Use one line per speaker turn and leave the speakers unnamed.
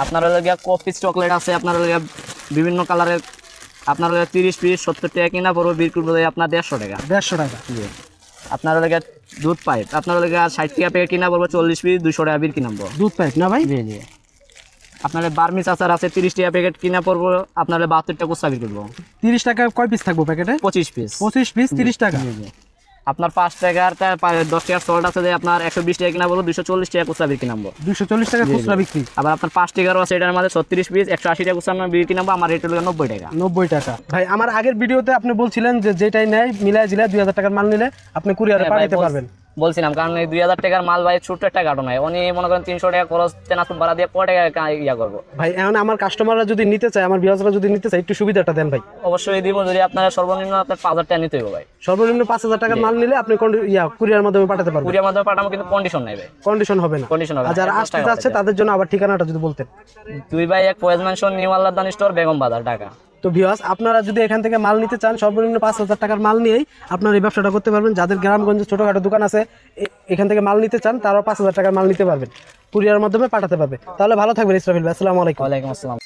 আপনার হলো গিয়া কফি চকলেট আছে, আপনার হলো গিয়া বিভিন্ন কালারের, আপনার হলো 30 পিস 70 টাকা কিনা পড়বে, বিক্রি করবে আপনার 150 টাকা।
150 টাকা।
জি। আপনার হলো গিয়া দুধ পাইপ, আপনার হলো গিয়া 60 টাকা প্যাকেট কিনা পড়বে, 40 পিস 200 টাকা বিক্রি নামবো।
দুধ পাইপ না ভাই?
জি জি। আপনার বার্মিস আচার আছে 30 টাকা প্যাকেট কিনা পড়বো, আপনার 72 টাকা কুচা বিক্রি করবো।
30 টাকা কয় পিস থাকবো প্যাকেটে?
25 পিস।
25 পিস 30 টাকা।
জি জি। আপনার 5 টাকার 10 টাকার সল্ট আছে যে আপনার 120 টাকা কিনা বলবো, 240 টাকা কুচা বিক্রি নামবো।
240 টাকা খুচরা বিক্রি।
আবার আপনার 5 টাকারও আছে, এটার মধ্যে 36 পিস 180 টাকা কুচা বিক্রি নামবো, আমার রেট হলো 90 টাকা।
90 টাকা। ভাই আমার আগের ভিডিওতে আপনি বলছিলেন যে যেটাই নেয় মিলাই জিলা 2000 টাকার মাল নিলে আপনি কুরিয়ারে পাঠাতে পারবেন।
বলছিলাম, কারণ এই 2000 টাকার মাল ভাই ছোট্ট একটা কার্টন হয়, উনি মনে করেন 300 টাকা খরচ তেনাসুর ভাড়া দিয়ে কয় টাকা ইয়া করবো।
ভাই এখন আমার কাস্টমাররা যদি নিতে চায়, আমার ভিউয়ার্সরা যদি নিতে চায়, একটু সুবিধাটা দেন ভাই।
অবশ্যই দিব, যদি আপনার সর্বনিম্ন আপনার 5000 টাকা নিতে হবে ভাই।
সর্বনিম্ন 5000 টাকার মাল নিলে আপনি কুরিয়ার মাধ্যমে পাঠাতে পারবেন।
কুরিয়ার মাধ্যমে পাঠাবো, কিন্তু কন্ডিশন নাই ভাই।
কন্ডিশন হবে না।
কন্ডিশন হবে
আর যারা আসতে যাচ্ছে তাদের জন্য আবার ঠিকানাটা যদি বলতেন।
2 by 1 Foyez mansion, new Allahdan store, Begum Bazar, Dhaka.
তো ভিউয়ার্স, আপনারা যদি এখান থেকে মাল নিতে চান, সর্বনিম্ন 5000 টাকার মাল নিয়েই আপনারা এই ব্যবসাটা করতে পারবেন। যাদের গ্রামগঞ্জে ছোটখাটো দোকান আছে, এখান থেকে মাল নিতে চান, তারাও 5000 টাকার মাল নিতে পারবেন, কুরিয়ার মাধ্যমে পাঠাতে পারবে। তাহলে ভালো থাকবেন ইসরাফিল ভাই, আসসালামু আলাইকুম।
ওয়ালাইকুম আসসালাম।